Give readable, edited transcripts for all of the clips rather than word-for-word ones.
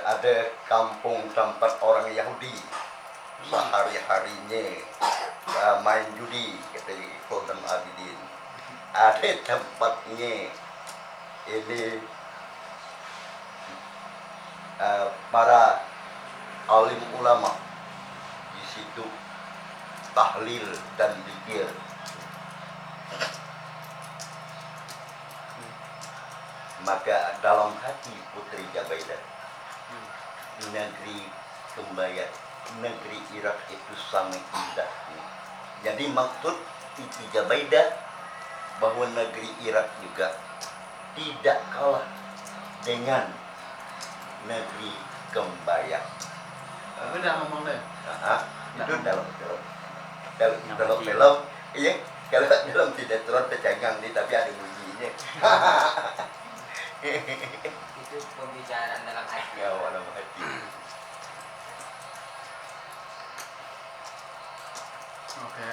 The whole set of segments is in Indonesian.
ada kampung tempat orang Yahudi sehari-harinya main judi kata Sultan Abidin. Ada tempatnya ini para alim ulama di situ tahlil dan zikir. Maka dalam hati Putri Jabaidah, negeri Kembayat, negeri Irak itu sangat indah. Jadi maksud Siti Jabaidah bahwa negeri Irak juga tidak kalah dengan negeri Kembayat. Tapi udah ngomong deh. Itu dalam film, iya, kalau dalam sinetron tercengang nih, tapi ada bunyinya. Itu pembicaraan dalam hati. Ya, dalam hati. Oke.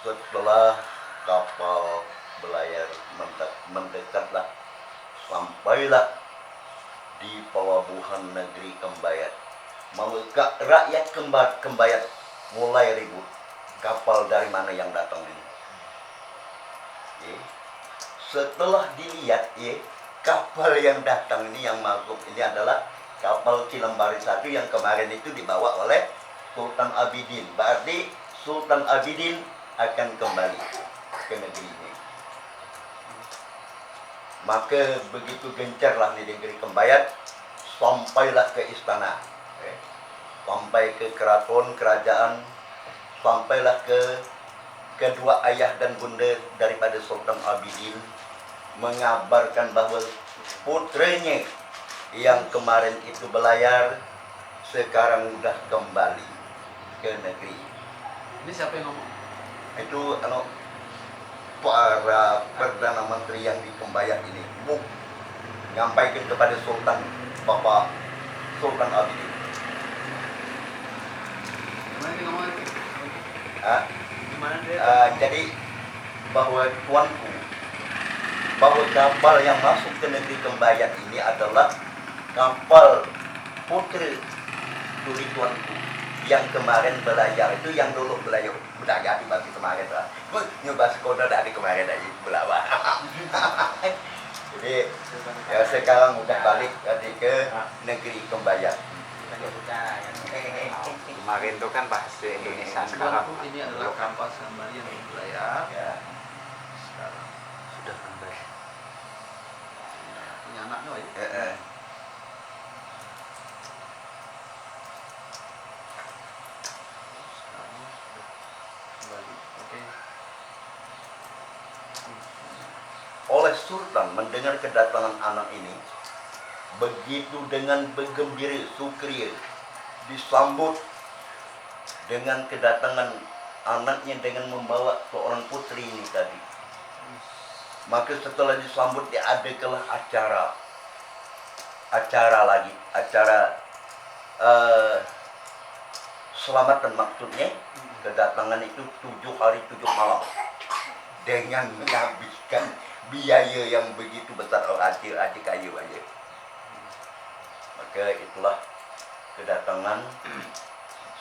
Setelah kapal belayar mendekatlah, sampailah di pelabuhan negeri Kembayat. Maka rakyat Kembayat mulai ribut, kapal dari mana yang datang ini. Setelah dilihat, kapal yang datang ini, yang masuk ini adalah kapal Cilembari 1 yang kemarin itu dibawa oleh Sultan Abidin. Berarti Sultan Abidin akan kembali ke negeri ini. Maka begitu gencarlah di negeri Kembayat, sampailah ke istana, sampai ke keraton kerajaan, sampailah ke kedua ayah dan bunda daripada Sultan Abidin, mengabarkan bahwa putranya yang kemarin itu belayar sekarang sudah kembali ke negeri. Ini siapa yang ngomong? Itu para perdana menteri yang di Kembayat ini menyampaikan kepada Sultan, Bapak Sultan Abidin. Gimana dia ngomong itu? Gimana dia? Jadi bahwa tuanku, bahwa kapal yang masuk ke negeri Kembayat ini adalah kapal putri tuli tuanku yang kemarin belayar, itu yang dulu belayar di batu kemarin lah. Nyoba sekolah dari kemarin aja belawa. Jadi ya sekarang udah balik ke negeri Kembayat. Kemarin itu kan bahasa Indonesia, sekarang Ini adalah kapal Sambari yang belayar. Ya. Sekarang sudah kembali. punya anaknya aja. Oleh Sultan mendengar kedatangan anak ini, begitu dengan bergembira, sukria, disambut dengan kedatangan anaknya dengan membawa seorang putri ini tadi. Maka setelah disambut diadakanlah acara selamatan, maksudnya kedatangan itu 7 hari 7 malam dengan menghabiskan biaya yang begitu besar, adik kayu aja. Maka itulah kedatangan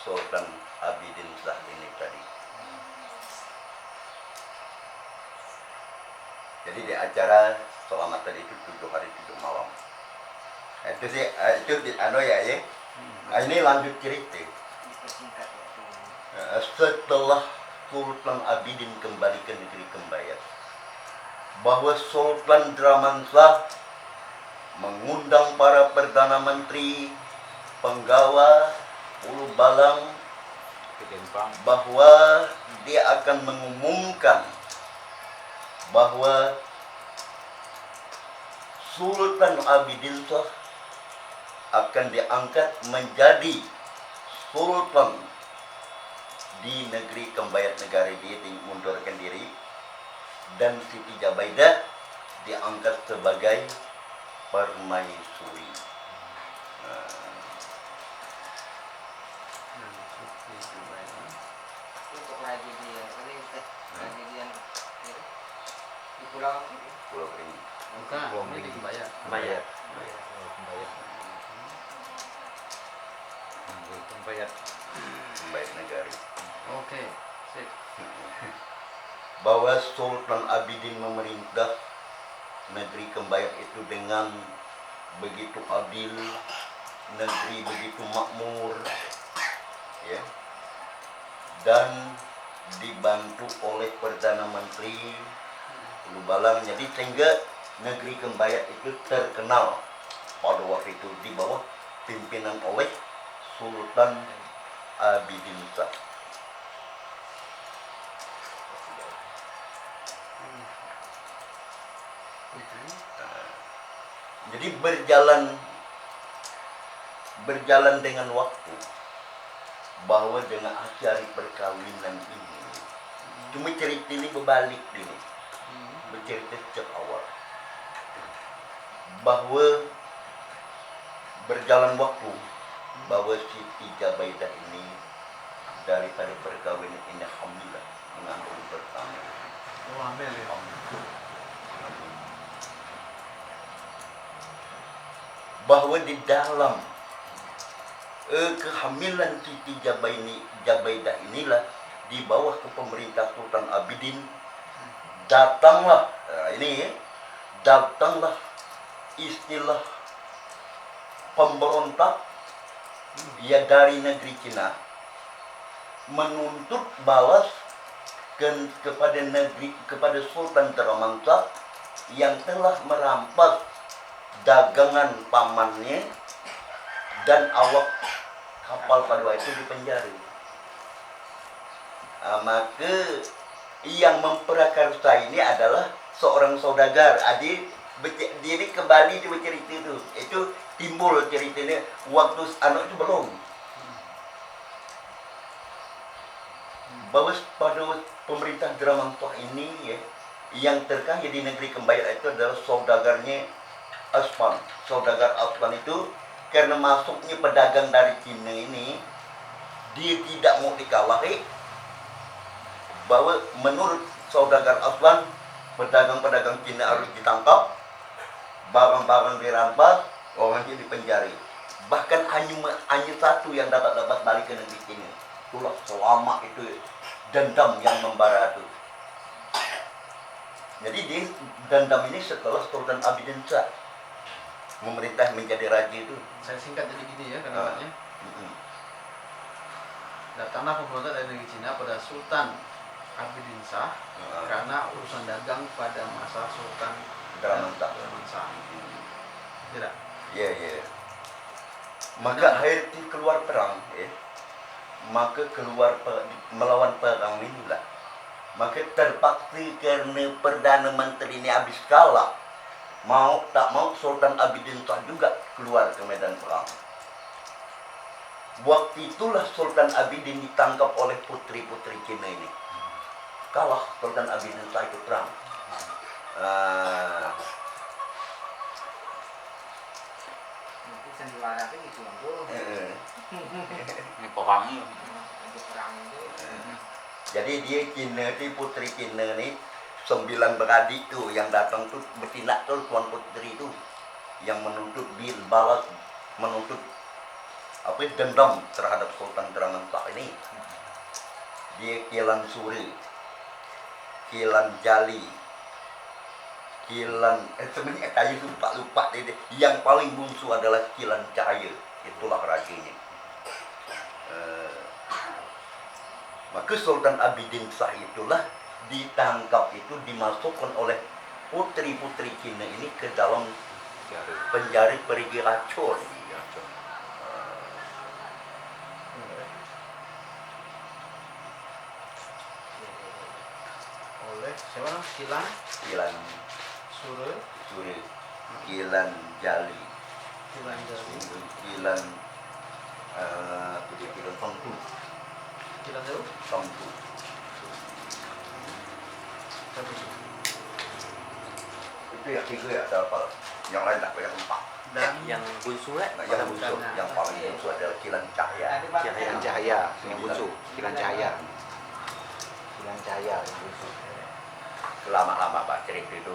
Sultan Abidin Shah ini tadi. Jadi di acara selamatan itu 7 hari 7 malam. Itu sih, itu ya. Ini lanjut cerita. Setelah Sultan Abidin kembali ke negeri Kembayat, bahwa Sultan Draman Shah mengundang para perdana menteri, penggawa, ulu balang, bahwa dia akan mengumumkan bahwa Sultan Abidin Shah akan diangkat menjadi sultan di negeri Kembayat, negara dia mundurkan diri, dan Siti Jabaidah diangkat sebagai permaisuri. Untuk tragedi yang di pulau Pulau Kering. Bukan, ini di Kembayat. Kembayat. Oh, Kembayat. Kembayat. Kembayat Negari. Oke, sip. Bahwa Sultan Abidin memerintah negeri Kembayat itu dengan begitu adil, negeri begitu makmur, ya, dan dibantu oleh Perdana Menteri Ulubalang. Jadi sehingga negeri Kembayat itu terkenal pada waktu itu di bawah pimpinan oleh Sultan Abidin Shah. Jadi berjalan dengan waktu, bahwa dengan acara perkawinan ini, cuma cerita ini berbalik ini, bercerita sejak awal, bahwa berjalan waktu, bahwa Siti Jabaidah ini daripada perkawinan ini hamilah, mengandung pertama. Oh, hamil ya. Bahwa di dalam kehamilan Siti Jabaidah inilah, di bawah pemerintah Sultan Abidin, datanglah datanglah istilah pemberontak ya dari negeri Cina, menuntut balas kepada Sultan Teramansa yang telah merampas dagangan pamannya dan awak kapal pada waktu itu dipenjara. Maka yang memperakarsa ini adalah seorang saudagar. Dia ini kembali dia bercerita itu timbul ceritanya waktu anak itu belum. Bahwa pada pemerintah Dramantah ini ya, yang terkaya di negeri Kembayat itu adalah saudagarnya Asman. Saudagar Asman itu karena masuknya pedagang dari Cina ini, dia tidak mau dikalahi. Bahwa menurut saudagar Asman, pedagang-pedagang Cina harus ditangkap, barang-barang dirampas, orangnya dipenjara. Bahkan hanya satu yang dapat balik ke negeri Cina. Itulah selama itu dendam yang membara itu. Jadi dia dendam ini setelah Sultan Abidin Shah memerintah menjadi raja itu. Saya singkat jadi gini ya kalimatnya. Datanglah pemberontak dari negeri Cina pada Sultan Abidin Shah karena urusan dagang pada masa Sultan Dramantah. Tidak. Iya. Maka akhirnya keluar perang, ya. Maka melawan perang inilah. Maka terpaksa karena Perdana Menteri ini habis kalah, mau tak mau Sultan Abidin Shah juga keluar ke medan perang. Waktu itulah Sultan Abidin ditangkap oleh putri-putri Cina ini. Kalah Sultan Abidin Shah itu perang. Mungkin sentuhan apa gitu tuh. Ini perangnya. Untuk perang itu. Jadi dia Cina itu, putri Cina ini 9 beradik tuh yang datang tuh bertindak tuh tuan putri itu yang menuntut balas, menuntut dendam terhadap Sultan Dramantah ini. Dia Kilan Suri, Kilan Jali, Kilan sebenarnya kayu itu lupa deh. Yang paling bungsu adalah Kilan Cahaya, itulah rajanya. Maka Sultan Abidin Shah itulah ditangkap itu, dimasukkan oleh putri-putri Cina ini ke dalam penjara perigi racun. Oleh siapa namanya? Kilan Suri, Kilan Jali, Kilan Jali, Kilan Tongtu. Kilan Jauh, Tongtu. Itu yang tiga ya, ada apa? Yang lain tak banyak tempat. dan Yang bungsu ya? Nah, yang bungsu, yang paling bungsu adalah Kilan Cahaya. Kilan Cahaya, yang bungsu. Kilan Cahaya. Kilan Cahaya yang bungsu. Lama-lama Pak cerita itu,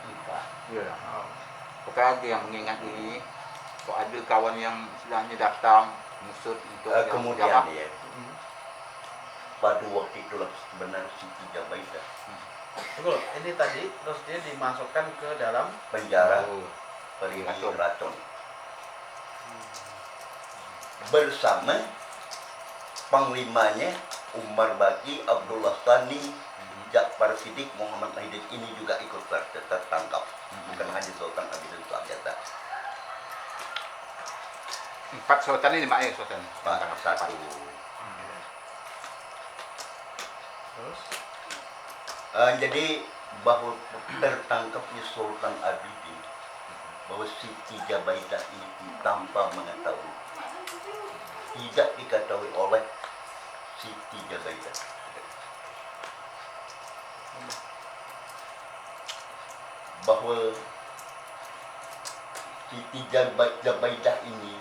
Lupa. Iya. Oh. Pokoknya ada yang mengingat ini. Kok ada kawan yang istilahnya datang maksud untuk yang Kemudian jawab. ya, Hmm. pada waktu itulah sebenarnya Siti Jabaidah Tunggu, ini tadi terus dia dimasukkan ke dalam penjara Oh, perigi Racun. racun bersama panglimanya Umar Baki, Abdullah Thani, Ja'far Siddiq, Muhammad Aidit ini juga ikut tertangkap. Bukan hanya Sultan Abidin saja. 4 sultan ini Mak sultan. Satu. terus Jadi bahwa tertangkapnya Sultan Abidin, bahwa Siti Jabaidah ini tanpa mengetahui, tidak diketahui oleh Siti Jabaidah. Bahwa Siti Jabaidah ini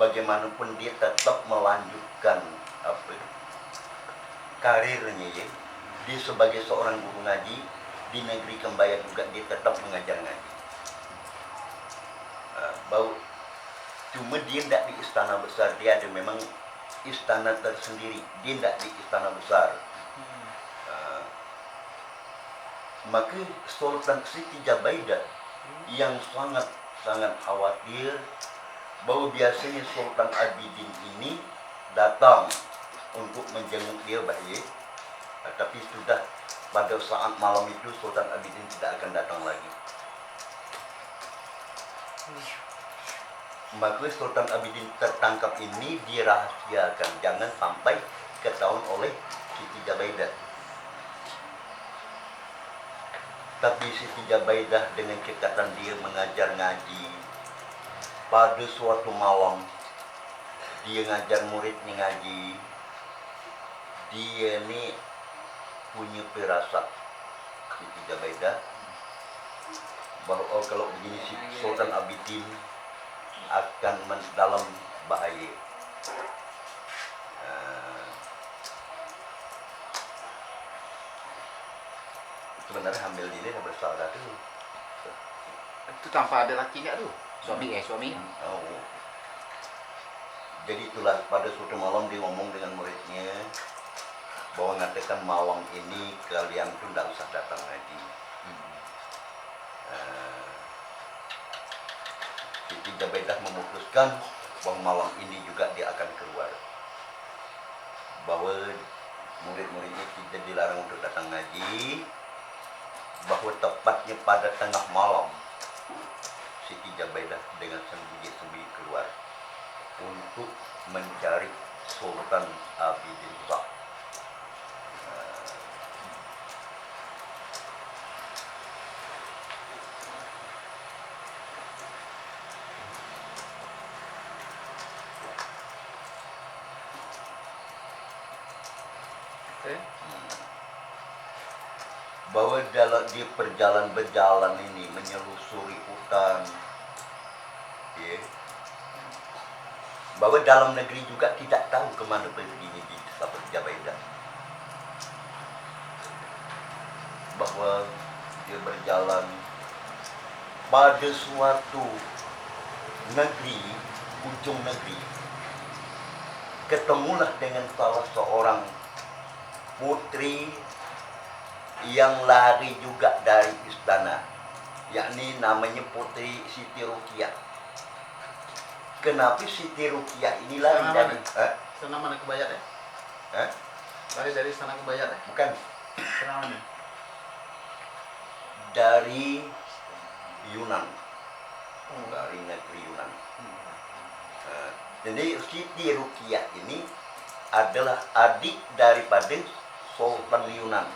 bagaimanapun dia tetap melanjutkan karirnya ya. Dia sebagai seorang guru ngaji di negeri Kembayan juga dia tetap mengajar ngaji. Bahwa cuma dia tidak di istana besar, dia ada memang istana tersendiri, dia tidak di istana besar. Maka Sultan Siti Jabaidah yang sangat khawatir bahwa biasanya Sultan Abidin ini datang untuk menjenguk dia baik, tapi sudah pada saat malam itu Sultan Abidin tidak akan datang lagi. Maka Sultan Abidin tertangkap ini dirahasiakan, jangan sampai ketahuan oleh Siti Jabaidah. Tapi Siti Jabaidah dengan kekatan dia mengajar ngaji, pada suatu malam dia ngajar muridnya ngaji, dia ini punya firasat Siti Jabaidah bahwa kalau begini si Sultan Abidin akan dalam bahaya. Sebenarnya hamil ini bersaudara tuh. Itu tanpa ada lakinya tuh. Suami. Oh. Jadi itulah pada suatu malam dia ngomong dengan muridnya bahwa ngatakan malam ini kalian tuh tidak usah datang lagi. Siti Jabaidah memutuskan bahwa malam ini juga dia akan keluar. Bahwa murid-muridnya tidak dilarang untuk datang ngaji. Bahwa tepatnya pada tengah malam Siti Jabaidah dengan sembunyi-sembunyi keluar untuk mencari Sultan Abidin Shah. oke. Bahwa dalam di berjalan ini menyelusuri hutan, ya, bahwa dalam negeri juga tidak tahu kemana perginya di Siti Jabaidah. Bahwa dia berjalan pada suatu negeri, ujung negeri, ketemulah dengan salah seorang putri yang lari juga dari istana, yakni namanya Putri Siti Ruqyah. Kenapa Siti Ruqyah ini lari Istana dari Istana mana Kebayat ya? Hah? Lari dari Istana Kebayat ya? Bukan, Istana mana? dari Yunan, Oh. dari negeri Yunan. Jadi Siti Ruqyah ini adalah adik daripada Sultan Yunan.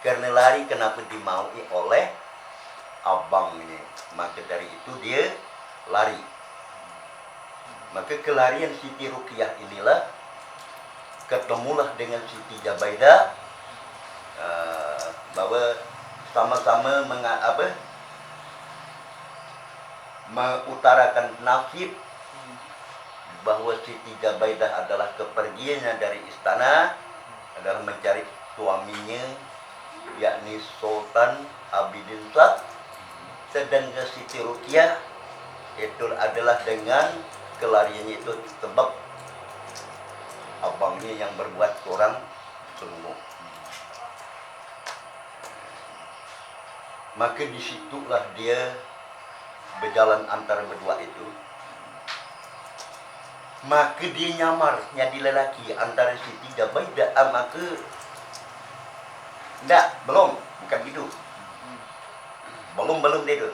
Karena lari kenapa dimaui oleh abangnya, maka dari itu dia lari. Maka kelarian Siti Ruqyah inilah ketemulah dengan Siti Jabaidah, bahwa sama-sama mengutarakan nasib bahwa Siti Jabaidah adalah kepergiannya dari istana adalah mencari suaminya yakni Sultan Abidin Shah. Sedangkan Siti Ruqyah itu adalah dengan kelariannya itu sebab abangnya yang berbuat kurang sungguh. Maka disitulah dia berjalan antara berdua itu. Maka dia nyamar jadi lelaki antara Siti Jabaidah. Maka enggak, belum, bukan gitu. Belum dia tu.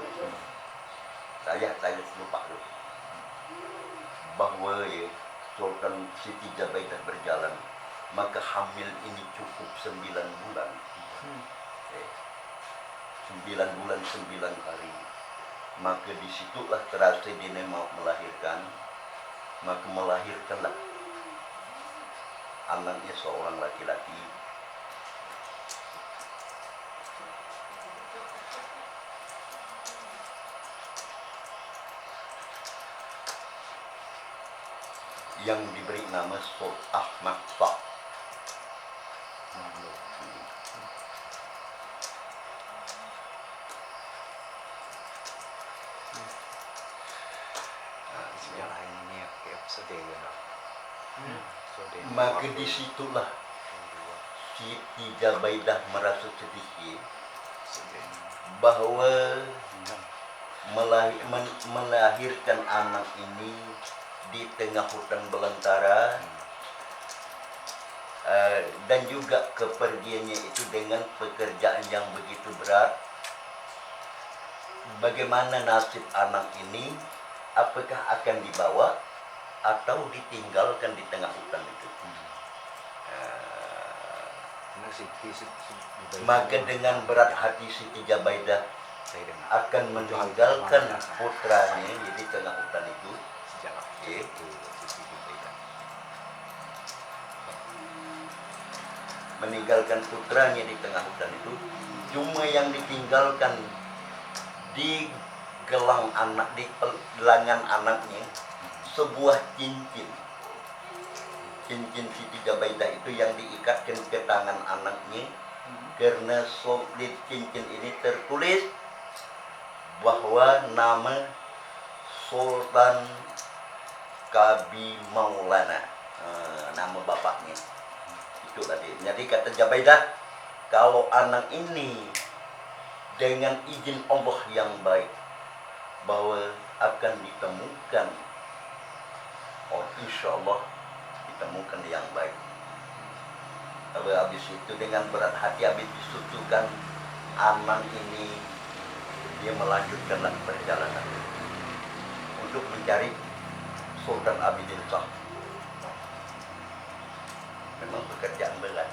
Saya lupa tu. Bahawa ya, Sultan Siti Jabaidah berjalan, maka hamil ini cukup 9 bulan. 9 bulan 9 hari. Maka disitulah terasa dia mau melahirkan. Maka melahirkanlah anaknya seorang laki-laki. Yang diberi nama Sultan Ahmad Shah. Sejarah ini kayak sedih ya. Maka disitulah Siti Jabaidah merasa sedih bahwa melahirkan anak ini di tengah hutan belantara, dan juga kepergiannya itu dengan pekerjaan yang begitu berat. Bagaimana nasib anak ini? Apakah akan dibawa atau ditinggalkan di tengah hutan itu? Maka dengan berat hati Siti Jabaidah akan meninggalkan putranya di tengah hutan itu. Meninggalkan putranya di tengah hutan itu. Cuma yang ditinggalkan di gelang anak, di lengan anaknya, sebuah cincin. Cincin Siti Jabaidah itu yang diikatkan ke tangan anaknya, karena di cincin ini tertulis bahwa nama Sultan Kabi Maulana, nama bapaknya. Itu tadi. Jadi kata Jabaidah, kalau anak ini dengan izin Allah yang baik, bahwa akan ditemukan, oh insya Allah ditemukan yang baik. Lalu habis itu dengan berat hati, habis disucikan anak ini, dia melanjutkanlah perjalanan untuk mencari Sultan Abidin Shah. Memang pekerjaan berat.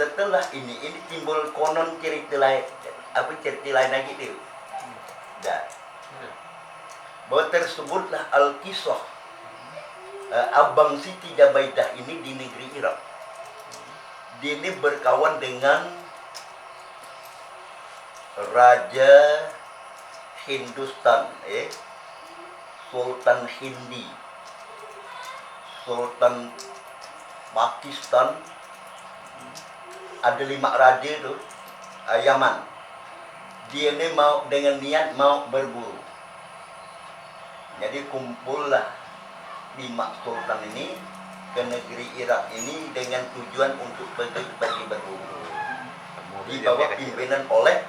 Setelah ini timbul konon cerita lain, cerita lain lagi tu. Dah. Bahwa tersebutlah Al-Kisah abang Siti Jabaidah ini di negeri Irak. Dia ini berkawan dengan Raja Hindustan, Sultan Hindi, Sultan Pakistan. Ada 5 raja tu, Yaman. Dia ni mau dengan niat mau berburu. Jadi kumpullah 5 sultan ini ke negeri Irak ini dengan tujuan untuk pergi berburu. Di bawah pimpinan oleh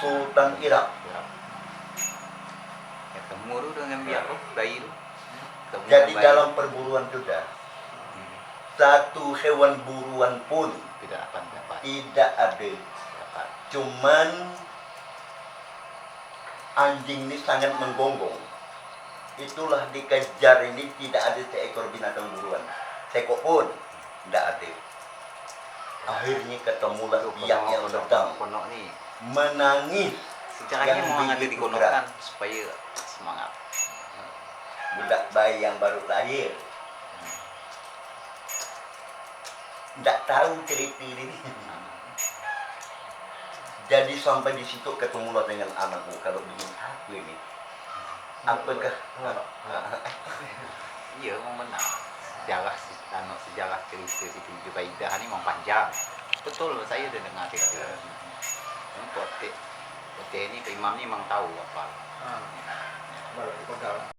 Sultan Irak. Ketemu tu dengan biar bayi tu. Jadi dalam perburuan sudah, satu hewan buruan pun tidak akan dapat. tidak ada. Cuman anjing ini sangat menggonggong. Itulah dikejar ini, tidak ada seekor binatang buruan. Sekok pun tidak ada. Akhirnya ketemulah pihak yang sedang Konok ni. menangis. Sejarahnya Yang memang ada begitu dikonokkan supaya semangat. Budak bayi yang baru lahir. Tidak tahu cerita ini. Jadi sampai di situ ketemulah dengan anakku. Kalau begini apa ini? Apakah Iya, memang benar. Sejarah cerita Siti Zubaidah ini memang panjang. Betul, saya udah dengar cerita. Pote ini ke imam ini memang tahu apa. Baru dipegang.